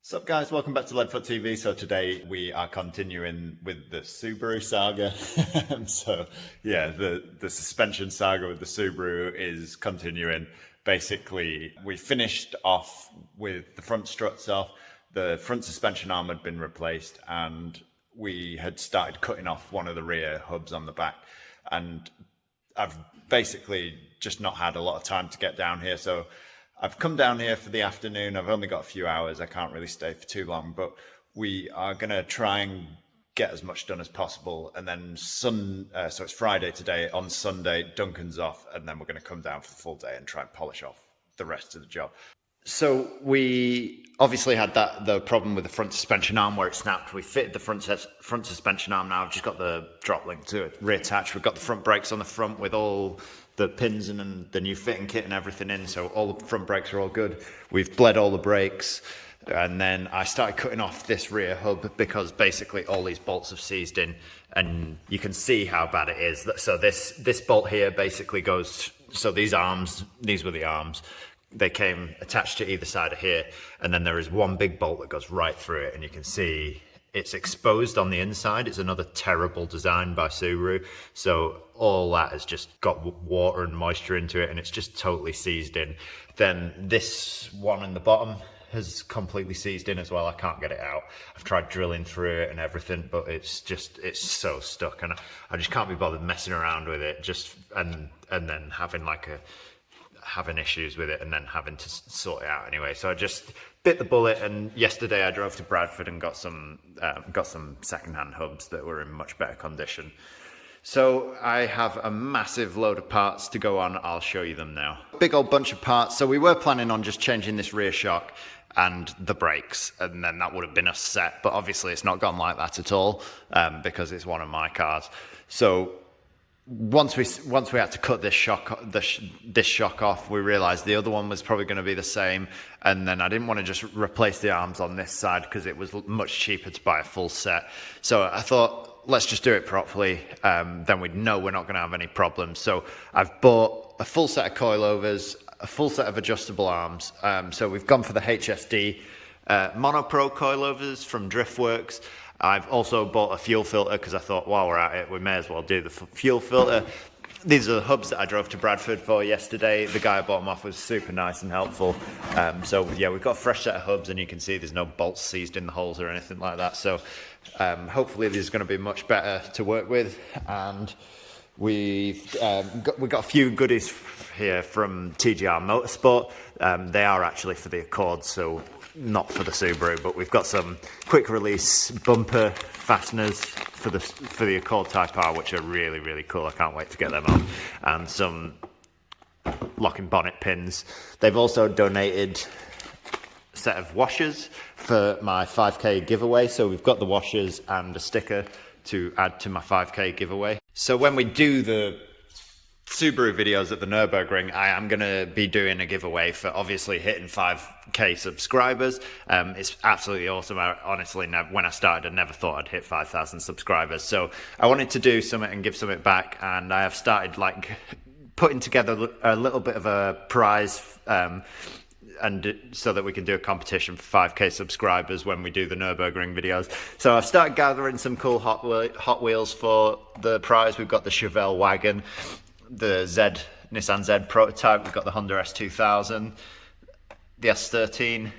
What's up, guys? Welcome back to LeadFoot TV. So today we are continuing with the Subaru saga. So yeah, the suspension saga with the Subaru is continuing. Basically, we finished off with the front struts off, the front suspension arm had been replaced, and we had started cutting off one of the rear hubs on the back. And I've basically just not had a lot of time to get down here, so I've come down here for the afternoon. I've only got a few hours. I can't really stay for too long, but we are going to try and get as much done as possible. And then so it's Friday today. On Sunday, Duncan's off, and then we're going to come down for the full day and try and polish off the rest of the job. So we obviously had the problem with the front suspension arm where it snapped. We fitted the front suspension arm now. I've just got the drop link to it reattached. We've got the front brakes on the front with all the pins and the new fitting kit and everything in, so all the front brakes are all good. We've bled all the brakes, and then I started cutting off this rear hub because basically all these bolts have seized in, and you can see how bad it is. So this bolt here basically goes, so these were the arms. They came attached to either side of here, and then there is one big bolt that goes right through it, and you can see it's exposed on the inside. It's another terrible design by Subaru. So all that has just got water and moisture into it, and it's just totally seized in. Then this one in the bottom has completely seized in as well. I can't get it out. I've tried drilling through it and everything, but it's so stuck, and I just can't be bothered messing around with it. And then having issues with it and then having to sort it out anyway. So I just bit the bullet, and yesterday I drove to Bradford and got some second-hand hubs that were in much better condition. So I have a massive load of parts to go on. I'll show you them now. Big old bunch of parts. So we were planning on just changing this rear shock and the brakes, and then that would have been a set, but obviously it's not gone like that at all, because it's one of my cars. So once we had to cut this shock off, we realized the other one was probably going to be the same, and then I didn't want to just replace the arms on this side because it was much cheaper to buy a full set. So I thought, let's just do it properly, then we know we're not going to have any problems. So I've bought a full set of coilovers, a full set of adjustable arms. So we've gone for the HSD Monopro coilovers from Driftworks. I've also bought a fuel filter because I thought, while we're at it, we may as well do the fuel filter. These are the hubs that I drove to Bradford for yesterday. The guy I bought them off was super nice and helpful. So yeah, we've got a fresh set of hubs, and you can see there's no bolts seized in the holes or anything like that. So hopefully this is going to be much better to work with. And we've got a few goodies here from TGR Motorsport. They are actually for the Accord, so not for the Subaru, but we've got some quick release bumper fasteners for the Accord Type R, which are really, really cool. I can't wait to get them on. And some locking bonnet pins. They've also donated a set of washers for my 5K giveaway. So we've got the washers and a sticker to add to my 5K giveaway. So when we do the Subaru videos at the Nürburgring, I am going to be doing a giveaway for obviously hitting 5K subscribers. It's absolutely awesome. I honestly, when I started, I never thought I'd hit 5,000 subscribers. So I wanted to do something and give something back, and I have started putting together a little bit of a prize, and so that we can do a competition for 5K subscribers when we do the Nürburgring videos. So I've started gathering some cool Hot Wheels for the prize. We've got the Chevelle wagon, the Nissan Z prototype, we've got the Honda S2000, the S13,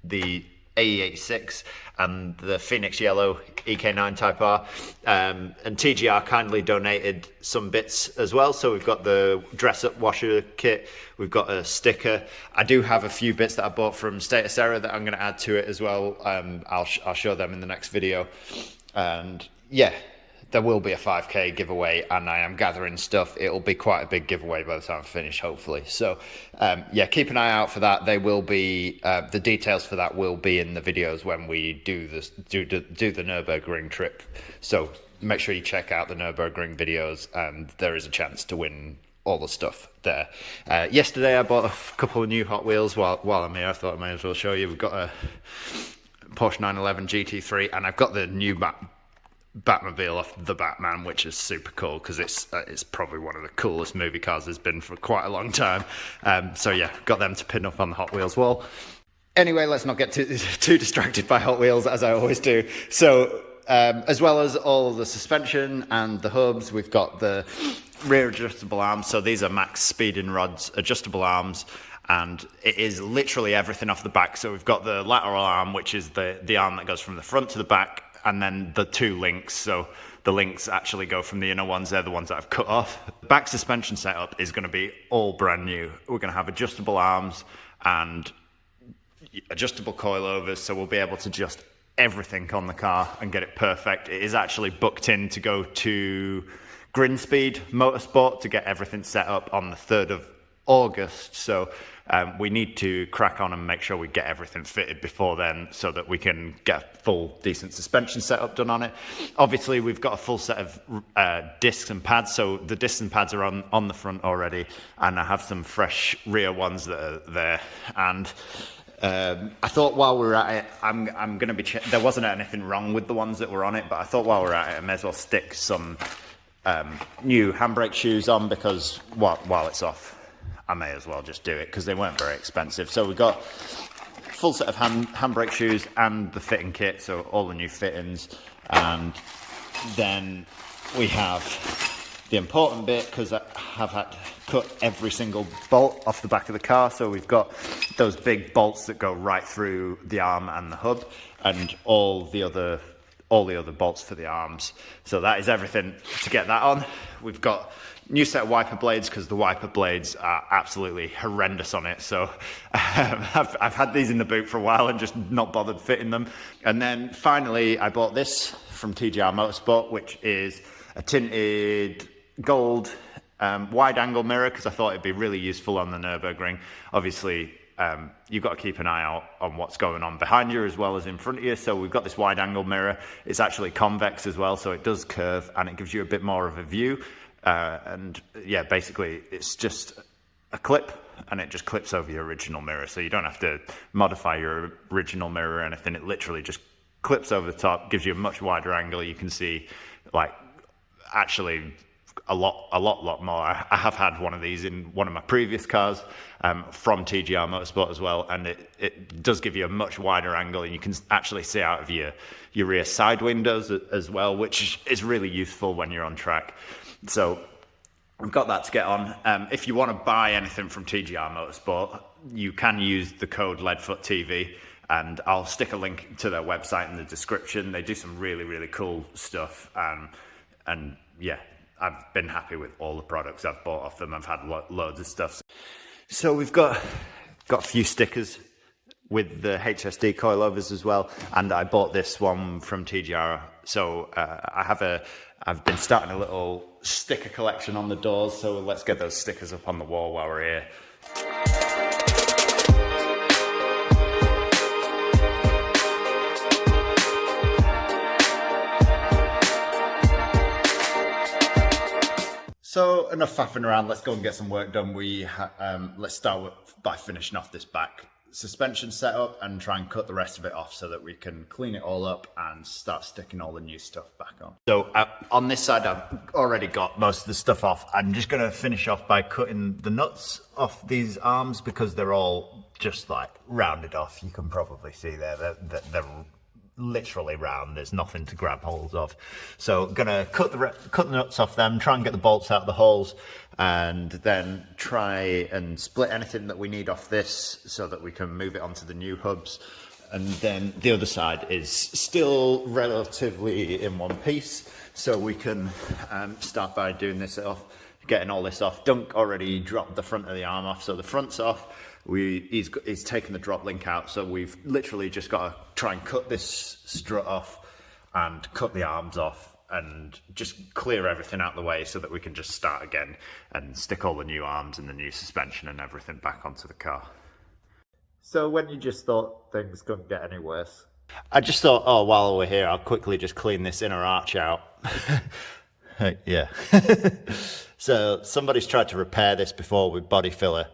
the AE86, and the Phoenix Yellow EK9 Type R. And TGR kindly donated some bits as well. So we've got the dress-up washer kit, we've got a sticker. I do have a few bits that I bought from Status Error that I'm going to add to it as well. I'll show them in the next video. And yeah, there will be a 5K giveaway, and I am gathering stuff. It'll be quite a big giveaway by the time I finish, hopefully. So yeah, keep an eye out for that. They will be the details for that will be in the videos when we do the Nürburgring trip. So make sure you check out the Nürburgring videos, and there is a chance to win all the stuff there. Yesterday I bought a couple of new Hot Wheels while I'm here. I thought I may as well show you. We've got a Porsche 911 GT3, and I've got the new Batmobile off the Batman, which is super cool because it's probably one of the coolest movie cars there's been for quite a long time. So yeah, got them to pin up on the Hot Wheels wall. Anyway, let's not get too distracted by Hot Wheels, as I always do. So, as well as all the suspension and the hubs, we've got the rear adjustable arms. So these are max speeding rods, adjustable arms, and it is literally everything off the back. So we've got the lateral arm, which is the arm that goes from the front to the back, and then the two links. So the links actually go from the inner ones. They're the ones that I've cut off. The back suspension setup is going to be all brand new. We're going to have adjustable arms and adjustable coilovers, so we'll be able to adjust everything on the car and get it perfect. It is actually booked in to go to Grinspeed Motorsport to get everything set up on the 3rd of August. So we need to crack on and make sure we get everything fitted before then, so that we can get a full decent suspension setup done on it. Obviously, we've got a full set of discs and pads. So the discs and pads are on the front already, and I have some fresh rear ones that are there. And I thought while we were at it, I'm going to be... there wasn't anything wrong with the ones that were on it, but I thought while we were at it, I may as well stick some new handbrake shoes on, because while it's off, I may as well just do it, because they weren't very expensive. So we got full set of handbrake shoes and the fitting kit, so all the new fittings. And then we have the important bit, because I have had to cut every single bolt off the back of the car. So we've got those big bolts that go right through the arm and the hub, and all the other bolts for the arms. So that is everything to get that on. We've got new set of wiper blades, because the wiper blades are absolutely horrendous on it. So I've had these in the boot for a while and just not bothered fitting them. And then finally, I bought this from TGR Motorsport, which is a tinted gold wide angle mirror, because I thought it'd be really useful on the Nürburgring. Obviously, you've got to keep an eye out on what's going on behind you as well as in front of you. So we've got this wide angle mirror. It's actually convex as well, so it does curve and it gives you a bit more of a view. And yeah, basically it's just a clip, and it just clips over your original mirror. So you don't have to modify your original mirror or anything. It literally just clips over the top, gives you a much wider angle. You can see, like, actually a lot more. I have had one of these in one of my previous cars from TGR Motorsport as well, and it does give you a much wider angle, and you can actually see out of your rear side windows as well, which is really useful when you're on track. So we've got that to get on. If you want to buy anything from TGR Motorsport, you can use the code LeadFoot TV, and I'll stick a link to their website in the description. They do some really cool stuff, and yeah, I've been happy with all the products I've bought off them. I've had loads of stuff. So we've got a few stickers with the HSD coilovers as well, and I bought this one from TGR. So I've been starting a little sticker collection on the doors, so let's get those stickers up on the wall while we're here. So enough faffing around, let's go and get some work done. Let's start by finishing off this back suspension setup and try and cut the rest of it off so that we can clean it all up and start sticking all the new stuff back on. So on this side, I've already got most of the stuff off. I'm just going to finish off by cutting the nuts off these arms, because they're all just like rounded off. You can probably see there that they're literally round. There's nothing to grab hold of. So gonna cut the nuts off them, try and get the bolts out of the holes, and then try and split anything that we need off this so that we can move it onto the new hubs. And then the other side is still relatively in one piece, so we can start by doing this off, getting all this off. Dunk already dropped the front of the arm off, so the front's off. He's taken the drop link out, so we've literally just got to try and cut this strut off and cut the arms off and just clear everything out of the way so that we can just start again and stick all the new arms and the new suspension and everything back onto the car. So when you just thought things couldn't get any worse? I just thought, oh, while we're here, I'll quickly just clean this inner arch out. Yeah. So somebody's tried to repair this before with body filler.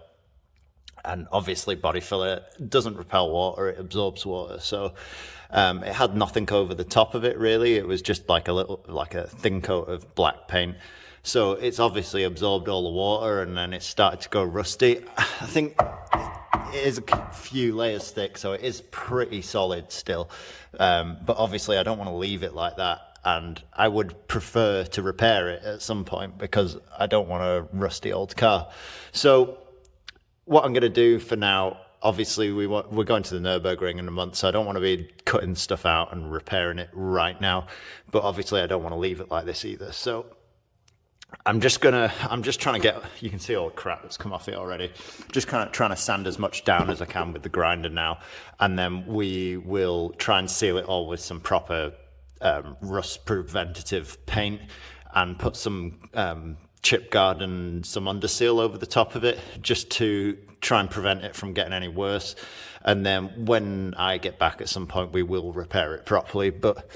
And obviously body filler doesn't repel water, it absorbs water. So it had nothing over the top of it really. It was just like a thin coat of black paint. So it's obviously absorbed all the water, and then it started to go rusty. I think it is a few layers thick, so it is pretty solid still. But obviously I don't want to leave it like that, and I would prefer to repair it at some point because I don't want a rusty old car. So what I'm going to do for now, obviously we're going to the Nürburgring in a month, so I don't want to be cutting stuff out and repairing it right now. But obviously I don't want to leave it like this either. So I'm just trying to get, you can see all the crap that's come off it already. Just kind of trying to sand as much down as I can with the grinder now. And then we will try and seal it all with some proper rust preventative paint and put some chip guard and some underseal over the top of it, just to try and prevent it from getting any worse. And then when I get back at some point, we will repair it properly. But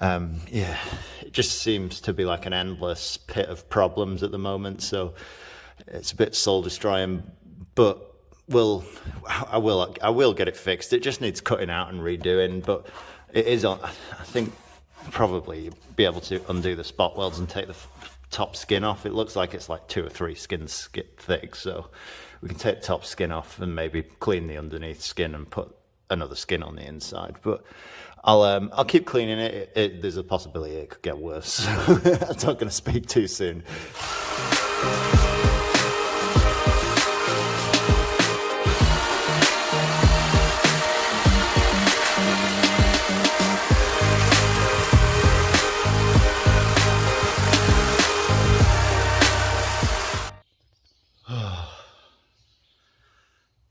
yeah, it just seems to be like an endless pit of problems at the moment, so it's a bit soul destroying. But I will get it fixed. It just needs cutting out and redoing, but it is on, I think probably be able to undo the spot welds and take the top skin off. It looks like it's like 2 or 3 skins thick, so we can take the top skin off and maybe clean the underneath skin and put another skin on the inside. But I'll keep cleaning it. There's a possibility it could get worse, so I'm not going to speak too soon.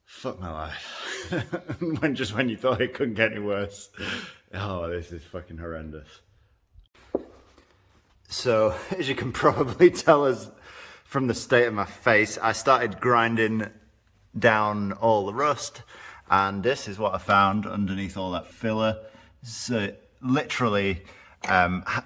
Fuck my life. when you thought it couldn't get any worse. Oh, this is fucking horrendous. So, as you can probably tell us from the state of my face, I started grinding down all the rust, and this is what I found underneath all that filler. So, literally,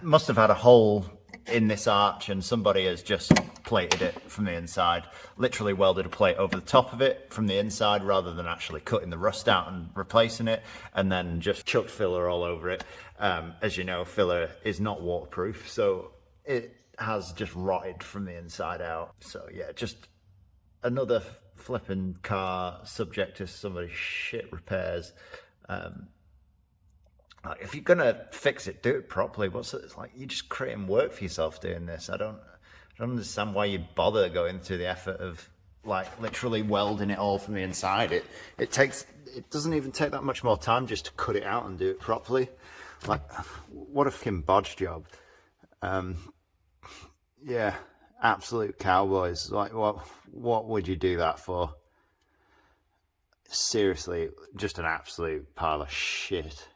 must have had a hole in this arch, and somebody has just plated it from the inside. Literally welded a plate over the top of it from the inside rather than actually cutting the rust out and replacing it, and then just chucked filler all over it. As you know, filler is not waterproof, so it has just rotted from the inside out. So yeah, just another flipping car subject to somebody's shit repairs. If you're gonna fix it, do it properly. It's like you're just creating work for yourself doing this. I don't understand why you bother going through the effort of like literally welding it all from the inside. It doesn't even take that much more time just to cut it out and do it properly. Like, what a fucking bodge job. Yeah, absolute cowboys. Like, what would you do that for? Seriously, just an absolute pile of shit.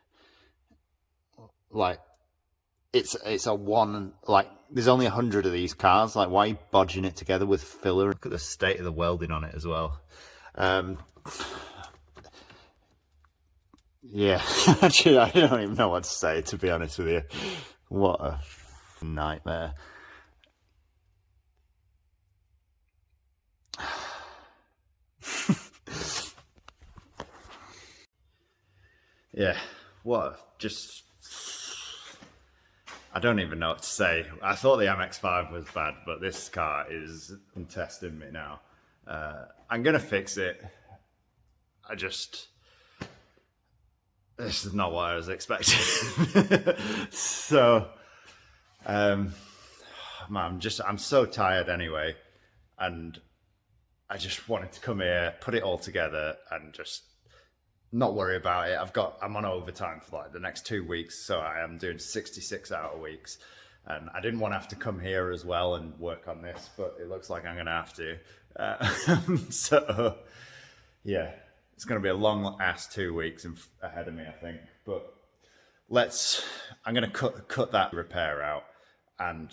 Like, it's a one, like, there's only 100 of these cars. Like, why are you bodging it together with filler? Look at the state of the welding on it as well. Yeah, actually, I don't even know what to say, to be honest with you. What a nightmare. Yeah, I don't even know what to say. I thought the MX-5 was bad, but this car is testing me now. I'm gonna fix it. This is not what I was expecting. So, man, I'm so tired anyway, and I just wanted to come here, put it all together, and just not worry about it. I'm on overtime for like the next 2 weeks, so I am doing 66-hour weeks, and I didn't want to have to come here as well and work on this, but it looks like I'm gonna have to. So yeah, it's gonna be a long ass 2 weeks ahead of me, I think. But I'm gonna cut that repair out, and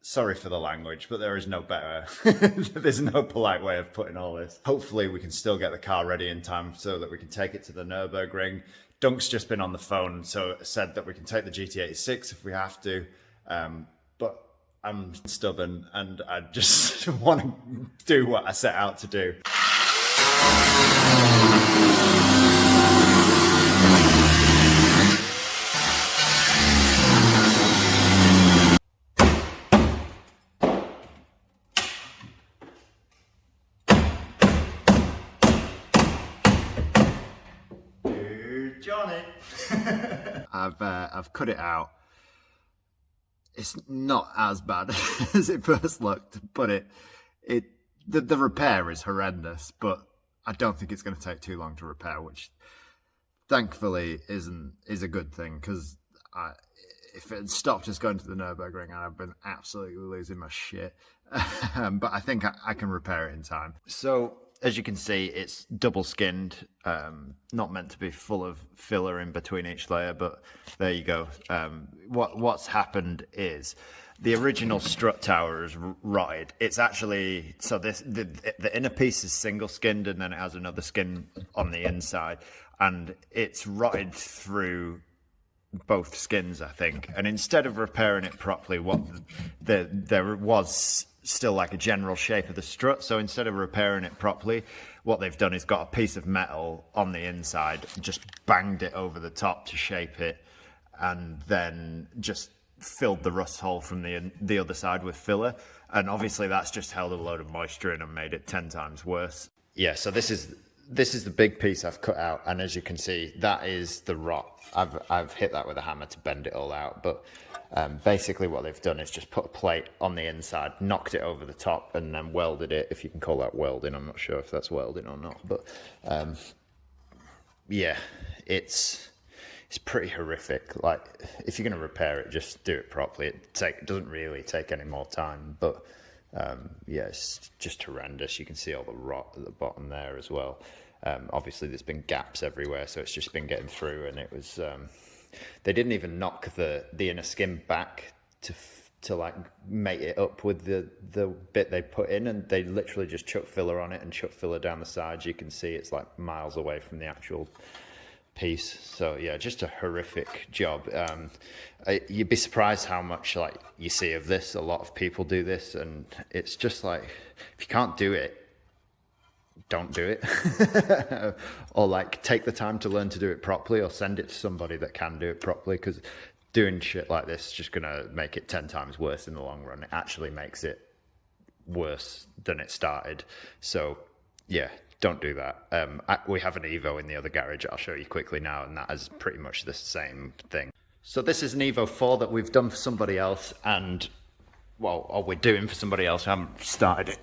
sorry for the language, but there is no better, there's no polite way of putting all this. Hopefully we can still get the car ready in time so that we can take it to the Nürburgring. Dunk's just been on the phone, so said that we can take the GT86 if we have to. But I'm stubborn and I just want to do what I set out to do. I've cut it out. It's not as bad as it first looked, but the repair is horrendous. But I don't think it's going to take too long to repair, which thankfully is a good thing, because if it had stopped just going to the Nürburgring, I'd have been absolutely losing my shit. But I think I can repair it in time. So as you can see, it's double skinned, not meant to be full of filler in between each layer, but there you go. What's happened is the original strut tower is rotted. It's actually, so the inner piece is single skinned, and then it has another skin on the inside, and it's rotted through both skins, I think. And instead of repairing it properly, there was still like a general shape of the strut, so instead of repairing it properly, what they've done is got a piece of metal on the inside, just banged it over the top to shape it, and then just filled the rust hole from the other side with filler. And obviously that's just held a load of moisture in and made it 10 times worse. Yeah, so this is the big piece I've cut out, and as you can see, that is the rot. I've hit that with a hammer to bend it all out, but basically what they've done is just put a plate on the inside, knocked it over the top, and then welded it, if you can call that welding. I'm not sure if that's welding or not, but yeah, it's pretty horrific. Like, if you're going to repair it, just do it properly. It doesn't really take any more time, but yeah, it's just horrendous. You can see all the rot at the bottom there as well. Obviously there's been gaps everywhere, so it's just been getting through, and it was they didn't even knock the inner skin back to like mate it up with the bit they put in, and they literally just chuck filler on it and chuck filler down the sides. You can see it's like miles away from the actual piece. So yeah, just a horrific job. You'd be surprised how much like you see of this. A lot of people do this, and it's just like, if you can't do it, don't do it. Or like take the time to learn to do it properly, or send it to somebody that can do it properly, because doing shit like this is just gonna make it 10 times worse in the long run. It actually makes it worse than it started. So yeah, don't do that. We have an Evo in the other garage I'll show you quickly now, and that is pretty much the same thing. So this is an Evo 4 that we've done for somebody else, and well, or we're doing for somebody else. I haven't started it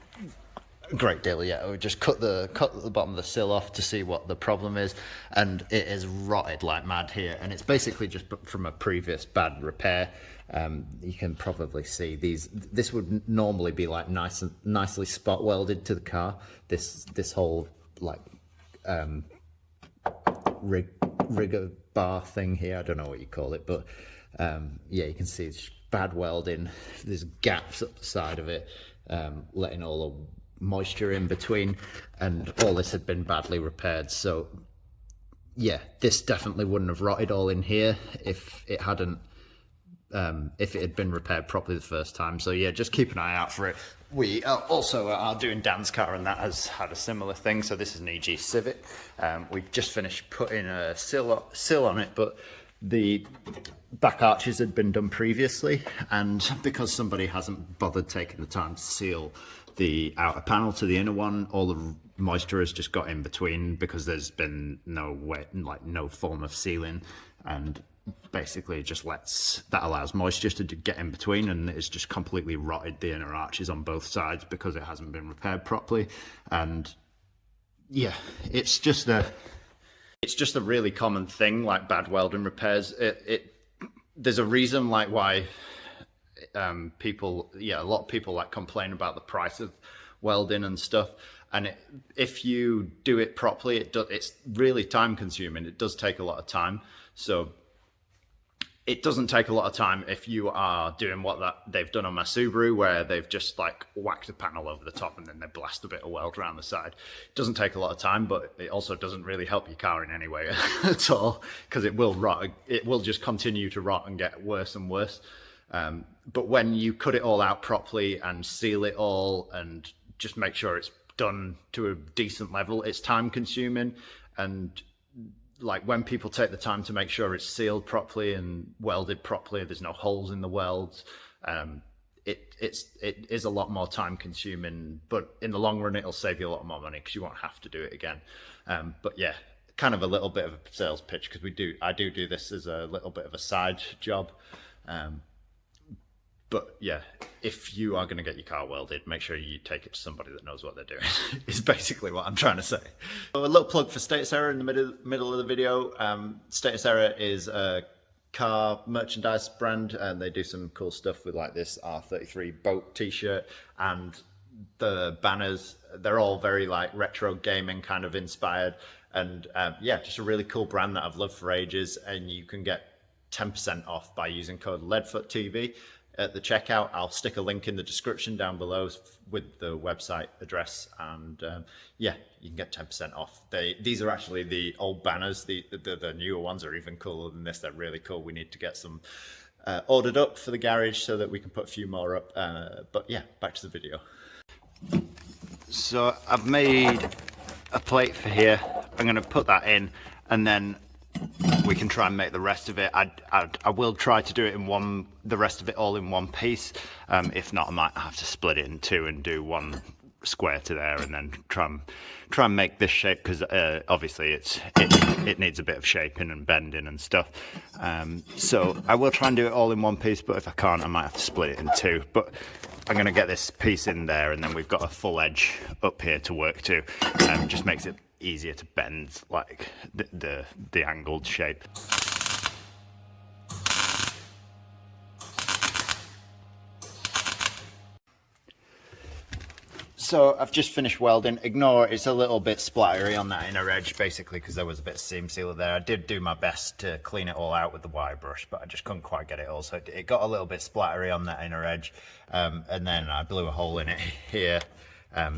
a great deal yet. We just cut the bottom of the sill off to see what the problem is, and it is rotted like mad here, and it's basically just from a previous bad repair. You can probably see this would normally be like nicely spot welded to the car, this whole like rigger bar thing here. I don't know what you call it, but yeah, you can see it's bad welding. There's gaps up the side of it, letting all the moisture in between, and all this had been badly repaired. So yeah, this definitely wouldn't have rotted all in here if it hadn't if it had been repaired properly the first time. So yeah, just keep an eye out for it. We also are doing Dan's car, and that has had a similar thing. So this is an EG Civic. We've just finished putting a sill on it, but the back arches had been done previously, and because somebody hasn't bothered taking the time to seal the outer panel to the inner one, all the moisture has just got in between because there's been no form of sealing, and basically it just allows moisture to get in between, and it's just completely rotted the inner arches on both sides because it hasn't been repaired properly. And yeah, it's just a really common thing, like bad welding repairs. There's a reason like why a lot of people like complain about the price of welding and stuff, and if you do it properly, it's really time consuming. It does take a lot of time. So it doesn't take a lot of time if you are doing what they've done on my Subaru, where they've just like whacked a panel over the top and then they blast a bit of weld around the side. It doesn't take a lot of time, but it also doesn't really help your car in any way at all, because it will rot. It will just continue to rot and get worse and worse. But when you cut it all out properly and seal it all and just make sure it's done to a decent level, it's time consuming. And like when people take the time to make sure it's sealed properly and welded properly, there's no holes in the welds, it is a lot more time consuming, but in the long run it'll save you a lot more money because you won't have to do it again. But yeah, kind of a little bit of a sales pitch, because I do this as a little bit of a side job. But yeah, if you are going to get your car welded, make sure you take it to somebody that knows what they're doing, is basically what I'm trying to say. So a little plug for Status Error in the middle of the video. Status Error is a car merchandise brand, and they do some cool stuff with like this R33 boat t-shirt, and the banners, they're all very like retro gaming kind of inspired. And yeah, just a really cool brand that I've loved for ages, and you can get 10% off by using code LeadFootTV at the checkout. I'll stick a link in the description down below with the website address, and yeah, you can get 10% off. These are actually the old banners. The newer ones are even cooler than this. They're really cool. We need to get some ordered up for the garage so that we can put a few more up. But yeah, back to the video. So I've made a plate for here. I'm going to put that in, and then we can try and make the rest of it. I will try to do it in the rest of it all in one piece. If not, I might have to split it in two and do one square to there, and then try and make this shape, because obviously it needs a bit of shaping and bending and stuff. So I will try and do it all in one piece, but if I can't, I might have to split it in two. But I'm going to get this piece in there, and then we've got a full edge up here to work to. Just makes it easier to bend like the angled shape. So I've just finished welding. Ignore it's a little bit splattery on that inner edge, basically because there was a bit of seam sealer there. I did do my best to clean it all out with the wire brush, but I just couldn't quite get it all, so it got a little bit splattery on that inner edge. And then I blew a hole in it here.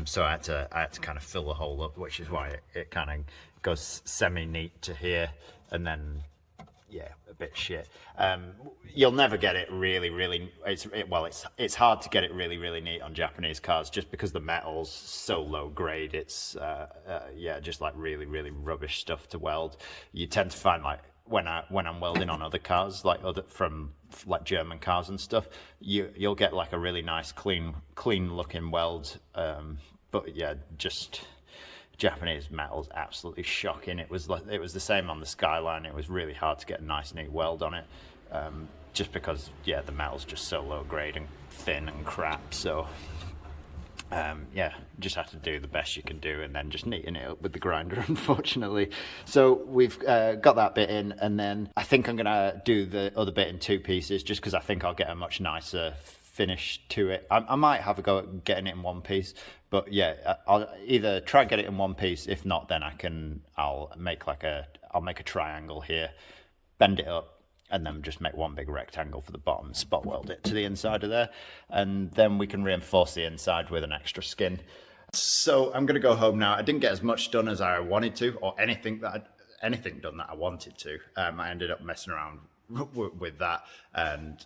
So I had to kind of fill the hole up, which is why it kind of goes semi-neat to here, and then yeah, a bit shit. You'll never get it really. It's hard to get it really neat on Japanese cars, just because the metal's so low grade. It's yeah, just like really rubbish stuff to weld. You tend to find, like, when I'm welding on other cars, like from German cars and stuff, you'll get like a really nice clean looking weld. But yeah, just Japanese metal's absolutely shocking. It was the same on the Skyline. It was really hard to get a nice neat weld on it, just because yeah, the metal's just so low grade and thin and crap. So yeah, just have to do the best you can do, and then just neaten it up with the grinder, unfortunately. So we've got that bit in, and then I think I'm gonna do the other bit in two pieces, just because I think I'll get a much nicer finish to it. I might have a go at getting it in one piece, but yeah, I'll either try and get it in one piece. If not, then I'll make a triangle here, bend it up, and then just make one big rectangle for the bottom, spot weld it to the inside of there, and then we can reinforce the inside with an extra skin. So I'm gonna go home now. I didn't get as much done as I wanted to, or anything done that I wanted to. I ended up messing around with that, and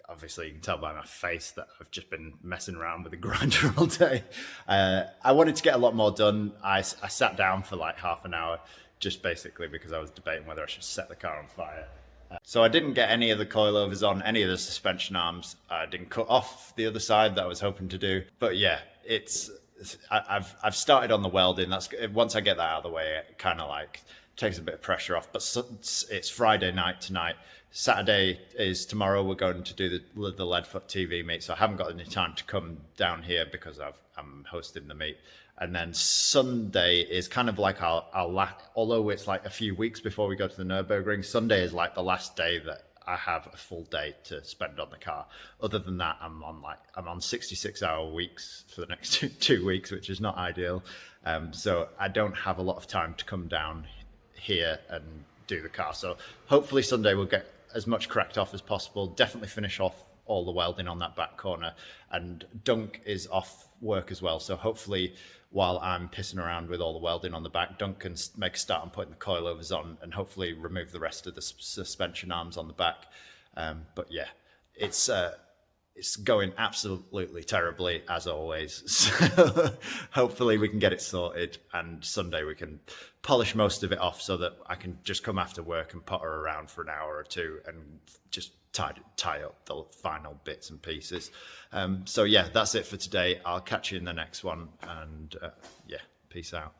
obviously you can tell by my face that I've just been messing around with the grinder all day. I wanted to get a lot more done. I sat down for like half an hour, just basically because I was debating whether I should set the car on fire. So I didn't get any of the coilovers on any of the suspension arms. I didn't cut off the other side that I was hoping to do. But yeah, I've started on the welding. Once I get that out of the way, it kind of like takes a bit of pressure off. But it's Friday night tonight. Saturday is tomorrow. We're going to do the LeadFoot TV meet, so I haven't got any time to come down here because I'm hosting the meet. And then Sunday is kind of like although it's like a few weeks before we go to the Nürburgring, Sunday is like the last day that I have a full day to spend on the car. Other than that, I'm on 66-hour weeks for the next 2 weeks, which is not ideal. So I don't have a lot of time to come down here and do the car. So hopefully Sunday we'll get as much cracked off as possible. Definitely finish off all the welding on that back corner, and Dunk is off work as well. So hopefully while I'm pissing around with all the welding on the back, Dunk can make a start on putting the coilovers on, and hopefully remove the rest of the suspension arms on the back. But yeah, it's going absolutely terribly as always. So hopefully we can get it sorted, and Sunday we can polish most of it off so that I can just come after work and potter around for an hour or two and just tie up the final bits and pieces. So yeah, that's it for today. I'll catch you in the next one, and yeah, peace out.